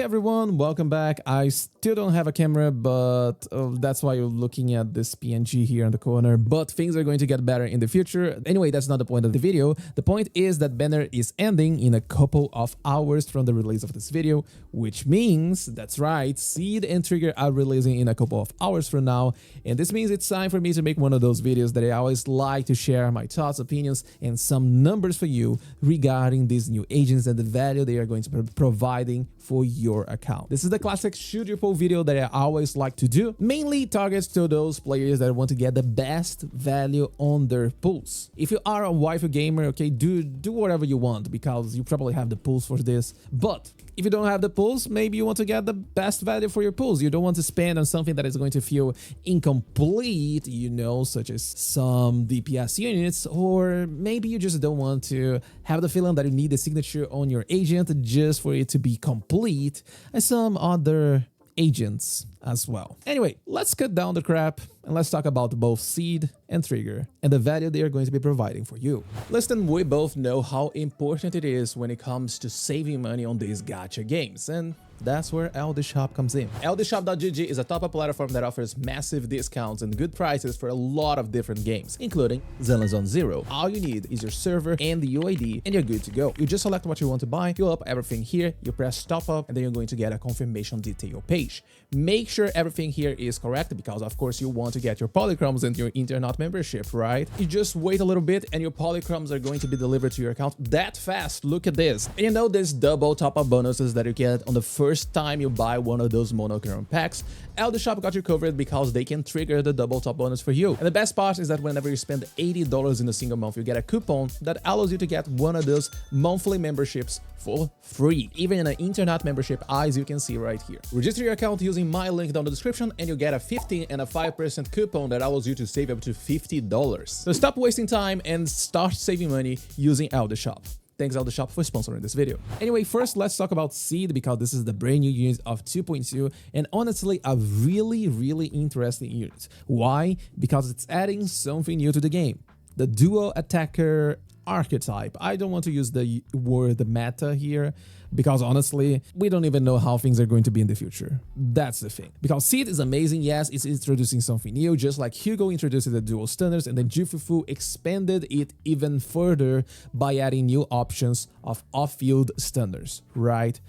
Hey everyone, welcome back. I still don't have a camera, but that's why you're looking at this PNG here in the corner. But things are going to get better in the future. Anyway, that's not the point of the video. The point is that banner is ending in a couple of hours from the release of this video, which means, that's right, Seed and Trigger are releasing in a couple of hours from now. And this means it's time for me to make one of those videos that I always like to share my thoughts, opinions, and some numbers for you regarding these new agents and the value they are going to be providing for your account. This is the classic shoot your poll video that I always like to do, mainly targets to those players that want to get the best value on their pools. If you are a waifu gamer, okay, do whatever you want because you probably have the pools for this. But if you don't have the pools, maybe you want to get the best value for your pools. You don't want to spend on something that is going to feel incomplete, you know, such as some DPS units, or maybe you just don't want to have the feeling that you need the signature on your agent just for it to be complete, and some other agents as well. Anyway, let's cut down the crap and let's talk about both Seed and Trigger and the value they are going to be providing for you. Listen, we both know how important it is when it comes to saving money on these gacha games, and that's where LDShop comes in. LDShop.gg is a top-up platform that offers massive discounts and good prices for a lot of different games, including Zone Zero. All you need is your server and the UID, and you're good to go. You just select what you want to buy, fill up everything here, you press top up, and then you're going to get a confirmation detail page. Make sure everything here is correct because, of course, you want to get your polychromes and your internet membership, right? You just wait a little bit and your polychromes are going to be delivered to your account that fast. Look at this. And you know there's double top-up bonuses that you get on the first time you buy one of those monochrome packs. LDShop got you covered because they can trigger the double top bonus for you. And the best part is that whenever you spend $80 in a single month, you get a coupon that allows you to get one of those monthly memberships for free, even in an internet membership, as you can see right here. Register your account using my link down the description and you get a 15 and a 5% coupon that allows you to save up to $50. So stop wasting time and start saving money using LDShop. Thanks LDShop for sponsoring this video. Anyway, first let's talk about Seed because this is the brand new unit of 2.2 and honestly a really interesting unit. Why? Because it's adding something new to the game. The dual attacker archetype. I don't want to use the word meta here because honestly, we don't even know how things are going to be in the future. That's the thing. Because Seed is amazing, yes, it's introducing something new, just like Hugo introduced the dual stunners and then Jufufu expanded it even further by adding new options of off-field stunners, right?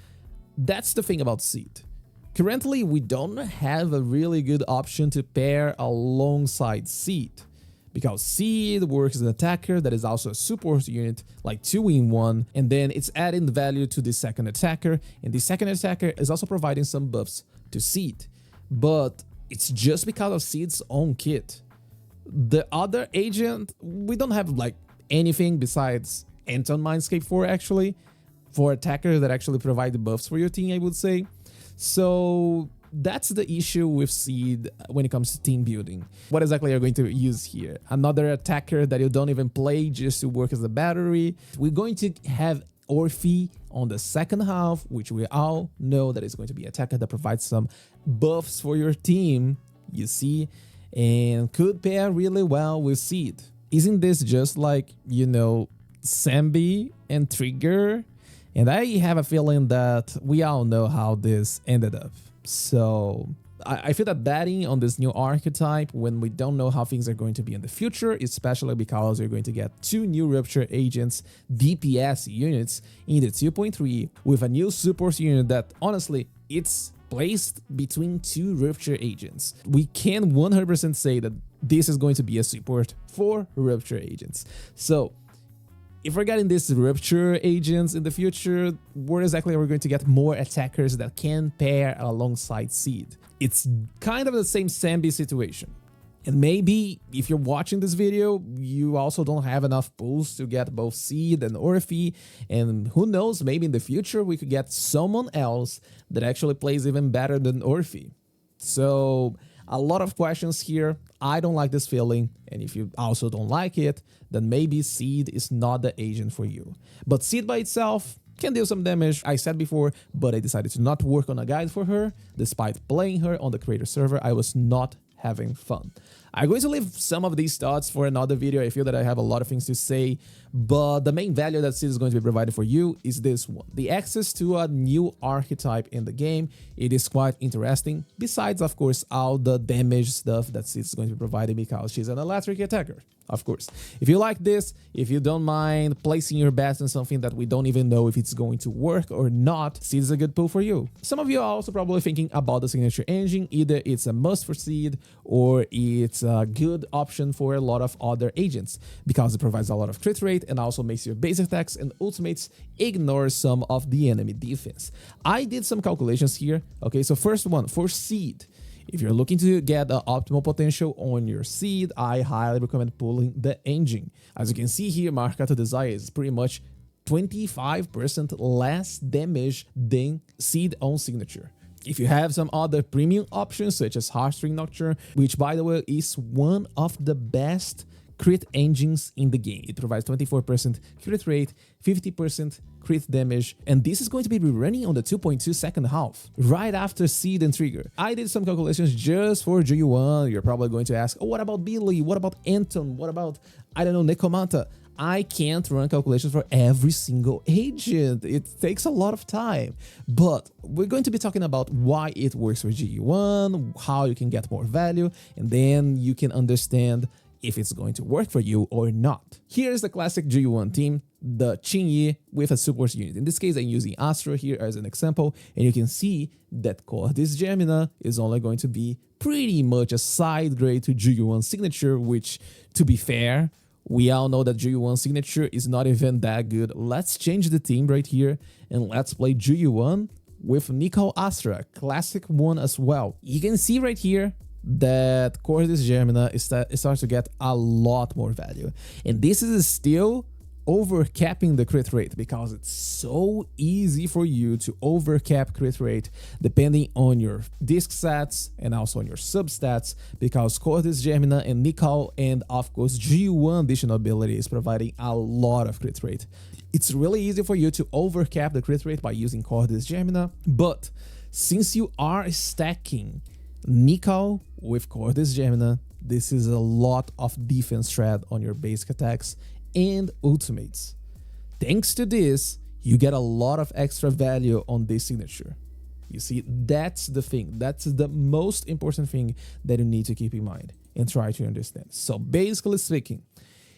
That's the thing about Seed. Currently, we don't have a really good option to pair alongside Seed. Because Seed works as an attacker that is also a support unit, like 2-in-1, and then it's adding value to the second attacker, and the second attacker is also providing some buffs to Seed. But it's just because of Seed's own kit. The other agent, we don't have like anything besides Anton Mindscape 4 actually, for attackers that actually provide the buffs for your team, I would say. So that's the issue with Seed when it comes to team building. What exactly are you going to use here? Another attacker that you don't even play just to work as a battery. We're going to have Orphe on the second half, which we all know that is going to be an attacker that provides some buffs for your team, you see, and could pair really well with Seed. Isn't this just like, you know, Sambi and Trigger? And I have a feeling that we all know how this ended up. So I feel that betting on this new archetype when we don't know how things are going to be in the future, especially because you're going to get 2 new Rupture agents DPS units in the 2.3 with a new support unit that honestly it's placed between 2 Rupture agents. We can 100% say that this is going to be a support for Rupture agents. So if we're getting these Rupture agents in the future, where exactly are we going to get more attackers that can pair alongside Seed? It's kind of the same Sambi situation. And maybe if you're watching this video, you also don't have enough pools to get both Seed and Orphe. And who knows, maybe in the future we could get someone else that actually plays even better than Orphe. So a lot of questions here. I don't like this feeling, and if you also don't like it, then maybe Seed is not the agent for you. But Seed by itself can deal some damage, I said before, but I decided to not work on a guide for her. Despite playing her on the creator server, I was not having fun. I'm going to leave some of these thoughts for another video. I feel that I have a lot of things to say, but the main value that Sid is going to be provided for you is this one. The access to a new archetype in the game. It is quite interesting, besides, of course, all the damage stuff that Sid is going to be providing because she's an electric attacker. Of course, if you like this, if you don't mind placing your bets on something that we don't even know if it's going to work or not, Seed is a good pull for you. Some of you are also probably thinking about the signature engine. Either it's a must for Seed or it's a good option for a lot of other agents because it provides a lot of crit rate and also makes your base attacks and ultimates ignore some of the enemy defense. I did some calculations here. Okay, so first one, for Seed. If you're looking to get the optimal potential on your Seed, I highly recommend pulling the engine. As you can see here, Marcato Desire is pretty much 25% less damage than Seed on signature. If you have some other premium options such as Heartstring Nocturne, which by the way is one of the best crit engines in the game. It provides 24% crit rate, 50% crit damage, and this is going to be running on the 2.2 second half, right after Seed and Trigger. I did some calculations just for GU1. You're probably going to ask, oh, what about Billy? What about Anton? What about, I don't know, Necomanta? I can't run calculations for every single agent. It takes a lot of time, but we're going to be talking about why it works for GU1, how you can get more value, and then you can understand if it's going to work for you or not. Here's the classic GU1 team, the Qingyi with a support unit. In this case, I'm using Astro here as an example, and you can see that Cordis Gemina is only going to be pretty much a side grade to GU1 signature, which, to be fair, we all know that GU1 signature is not even that good. Let's change the team right here, and let's play GU1 with Nicole Astra, classic one as well. You can see right here that Cordis Gemina starts to get a lot more value, and this is still overcapping the crit rate because it's so easy for you to overcap crit rate depending on your disc stats and also on your sub stats, because Cordis Gemina and Nicole and of course GU1 additional ability is providing a lot of crit rate. It's really easy for you to overcap the crit rate by using Cordis Gemina, but since you are stacking Nicole with Cordis Gemina, this is a lot of defense strat on your basic attacks and ultimates. Thanks to this, you get a lot of extra value on this signature. You see, that's the thing. That's the most important thing that you need to keep in mind and try to understand. So basically speaking,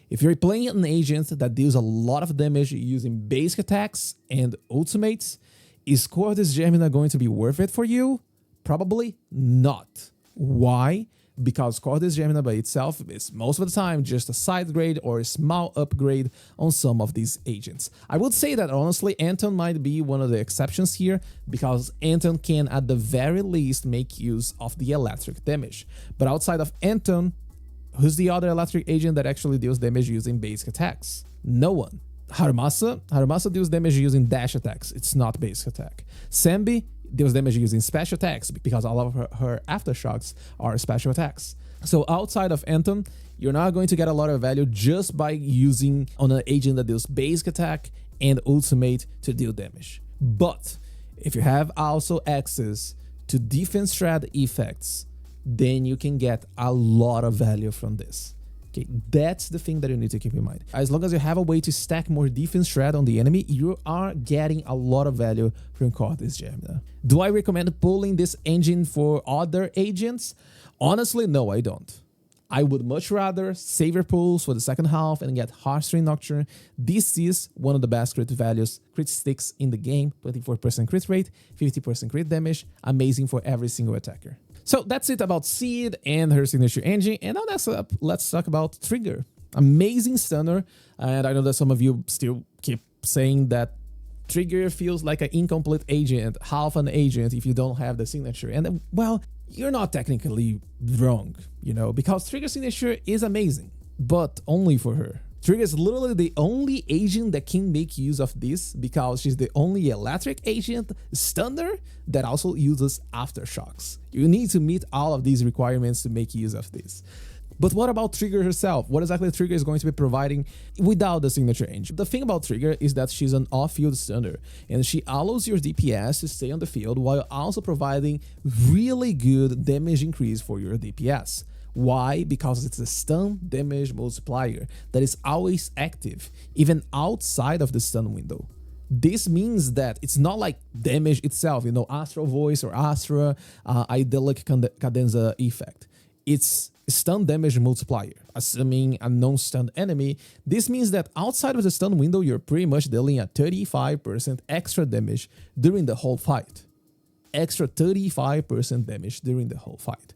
if you're playing an agent that deals a lot of damage using basic attacks and ultimates, is Cordis Gemina going to be worth it for you? Probably not. Why? Because Cordis Gemina by itself is most of the time just a side grade or a small upgrade on some of these agents. I would say that honestly Anton might be one of the exceptions here, because Anton can at the very least make use of the electric damage. But outside of Anton, who's the other electric agent that actually deals damage using basic attacks? No one. Harumasa deals damage using dash attacks. It's not basic attack. Sambi deals damage using special attacks because all of her aftershocks are special attacks. So outside of Anton, you're not going to get a lot of value just by using on an agent that deals basic attack and ultimate to deal damage. But if you have also access to defense strat effects, then you can get a lot of value from this. Okay, that's the thing that you need to keep in mind. As long as you have a way to stack more defense strat on the enemy, you are getting a lot of value from Cordis Gemina. Do I recommend pulling this engine for other agents? Honestly, no, I don't. I would much rather save your pulls for the second half and get Heartstring Nocturne. This is one of the best crit values, crit sticks in the game, 24% crit rate, 50% crit damage, amazing for every single attacker. So that's it about Seed and her signature engine, and now let's talk about Trigger. Amazing stunner, and I know that some of you still keep saying that Trigger feels like an incomplete agent, half an agent if you don't have the signature, and well, you're not technically wrong, you know, because Trigger signature is amazing, but only for her. Trigger is literally the only agent that can make use of this because she's the only electric agent stunner that also uses aftershocks. You need to meet all of these requirements to make use of this. But what about Trigger herself? What exactly Trigger is going to be providing without the signature engine? The thing about Trigger is that she's an off-field stunner, and she allows your DPS to stay on the field while also providing really good damage increase for your DPS. Why? Because it's a stun damage multiplier that is always active, even outside of the stun window. This means that it's not like damage itself, Astral Voice or Astra, Idyllic Cadenza effect. It's stun damage multiplier. Assuming a non-stunned enemy, this means that outside of the stun window, you're pretty much dealing a 35% extra damage during the whole fight. Extra 35% damage during the whole fight.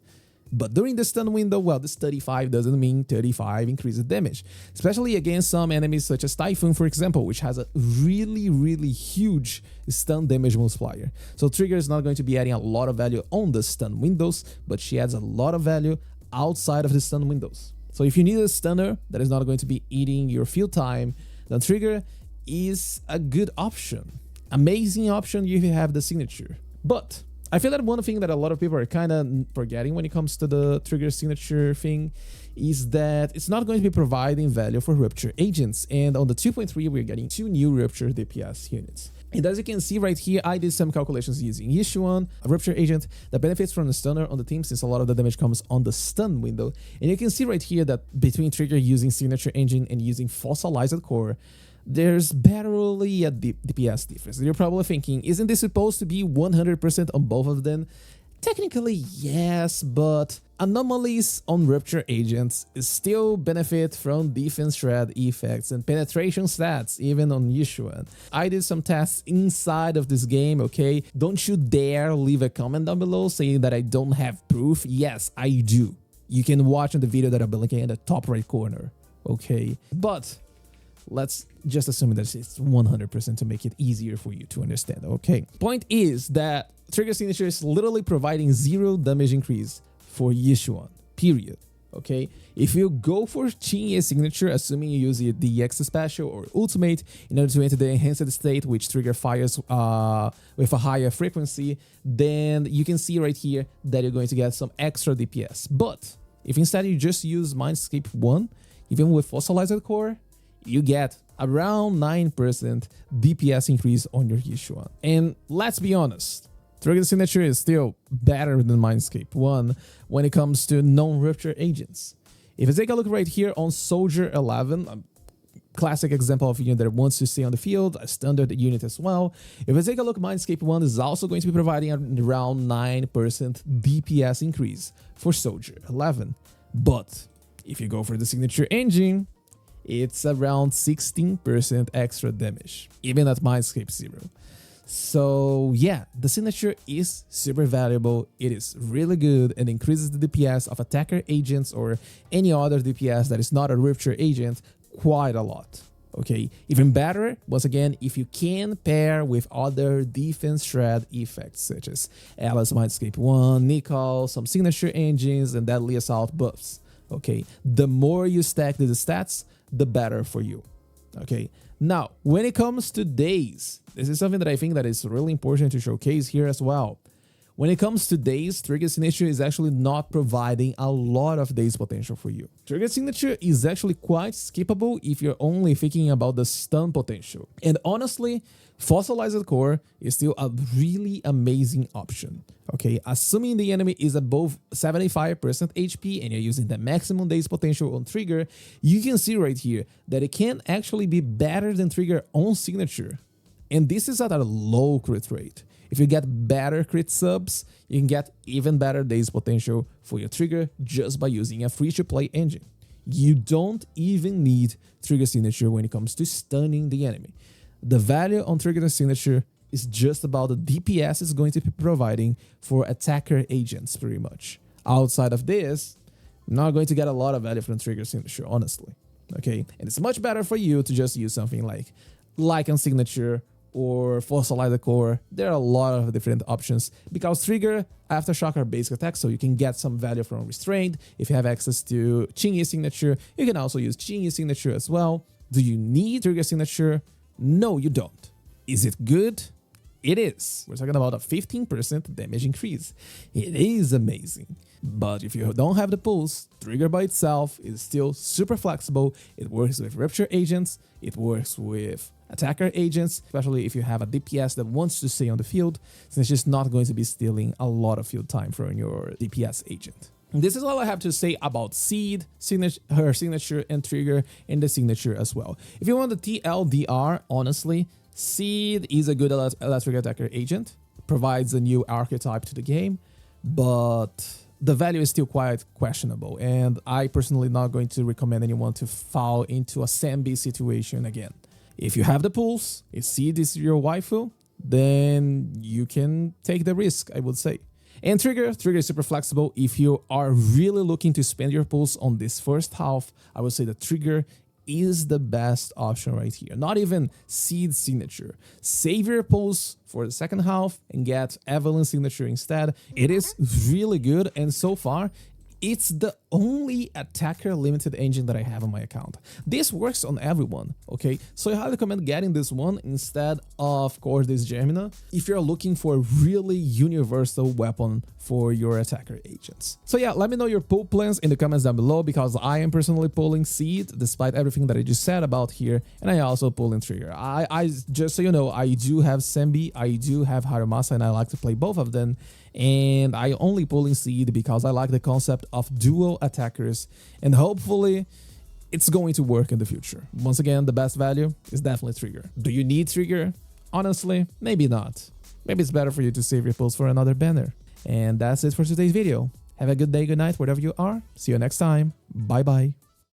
But during the stun window, well, this 35 doesn't mean 35 increased damage, especially against some enemies such as Typhoon, for example, which has a really huge stun damage multiplier. So Trigger is not going to be adding a lot of value on the stun windows, but she adds a lot of value outside of the stun windows. So if you need a stunner that is not going to be eating your field time, then Trigger is a good option. Amazing option if you have the signature. But I feel that one thing that a lot of people are kind of forgetting when it comes to the Trigger signature thing is that it's not going to be providing value for Rupture agents. And on the 2.3, we're getting 2 new Rupture DPS units. And as you can see right here, I did some calculations using Yishuan, a Rupture agent that benefits from the stunner on the team since a lot of the damage comes on the stun window. And you can see right here that between Trigger using signature engine and using fossilized core, there's barely a DPS difference. You're probably thinking, isn't this supposed to be 100% on both of them? Technically, yes, but anomalies on Rupture agents still benefit from defense shred effects and penetration stats, even on Yishuan. I did some tests inside of this game, okay? Don't you dare leave a comment down below saying that I don't have proof. Yes, I do. You can watch on the video that I'll be linking in the top right corner, okay? But let's just assume that it's 100% to make it easier for you to understand, okay? Point is that Trigger signature is literally providing 0 damage increase for Yishuan, period, okay? If you go for Chinye signature, assuming you use the X special or ultimate in order to enter the enhanced state, which Trigger fires with a higher frequency, then you can see right here that you're going to get some extra DPS. But if instead you just use Mindscape 1, even with fossilized core, you get around 9% DPS increase on your Yishuan. And let's be honest, Trigger signature is still better than Mindscape 1 when it comes to non-Rupture agents. If you take a look right here on Soldier 11, a classic example of a unit that wants to stay on the field, a standard unit as well. If you take a look, Mindscape 1 is also going to be providing around 9% DPS increase for Soldier 11. But if you go for the signature engine, it's around 16% extra damage, even at Mindscape 0. So yeah, the signature is super valuable, it is really good and increases the DPS of attacker agents or any other DPS that is not a Rupture agent quite a lot, okay? Even better, once again, if you can pair with other defense shred effects such as Alice Mindscape 1, Nicole, some signature engines and deadly assault buffs, okay? The more you stack the stats, the better for you, okay? Now, when it comes to days, this is something that I think that is really important to showcase here as well. When it comes to days, Trigger signature is actually not providing a lot of days potential for you. Trigger signature is actually quite skippable if you're only thinking about the stun potential. And honestly, fossilized core is still a really amazing option. Okay, assuming the enemy is above 75% HP and you're using the maximum days potential on Trigger, you can see right here that it can actually be better than Trigger on signature. And this is at a low crit rate. If you get better crit subs, you can get even better days potential for your Trigger just by using a free-to-play engine. You don't even need Trigger signature when it comes to stunning the enemy. The value on Trigger signature is just about the DPS it's going to be providing for attacker agents, pretty much. Outside of this, you're not going to get a lot of value from Trigger signature, honestly. Okay, and it's much better for you to just use something like Lycan signature or fossilized core. There are a lot of different options because Trigger, Aftershock are basic attacks, so you can get some value from Restrained. If you have access to Chingy signature, you can also use Chingy signature as well. Do you need Trigger signature? No, you don't. Is it good? It is. We're talking about a 15% damage increase. It is amazing. But if you don't have the pulse, trigger by itself is still super flexible. It works with rupture agents. It works with attacker agents, especially if you have a DPS that wants to stay on the field, since it's just not going to be stealing a lot of field time from your DPS agent. This is all I have to say about Seed, her signature and trigger, and the signature as well. If you want the TLDR, honestly, Seed is a good electric attacker agent, provides a new archetype to the game, but the value is still quite questionable, and I personally not going to recommend anyone to fall into a Sambi situation again. If you have the pulse, if Seed is your waifu, then you can take the risk, I would say. And Trigger is super flexible. If you are really looking to spend your pulse on this first half, I would say that Trigger is the best option right here. Not even Seed signature. Save your pulse for the second half and get Evelyn signature instead. It is really good, and so far, it's the only attacker limited engine that I have on my account. This works on everyone, okay? So I highly recommend getting this one instead of course, this Gemina, if you're looking for a really universal weapon for your attacker agents. So yeah, let me know your pull plans in the comments down below, because I am personally pulling Seed despite everything that I just said about here, and I also pull in Trigger. I just so you know, I do have Sambi, I do have Harumasa, and I like to play both of them. And I only pull in Seed because I like the concept of dual attackers, and hopefully it's going to work in the future. Once again, the best value is definitely Trigger. Do you need Trigger? Honestly, maybe not. Maybe it's better for you to save your pulse for another banner. And that's it for today's video. Have a good day, good night, wherever you are. See you next time. Bye bye.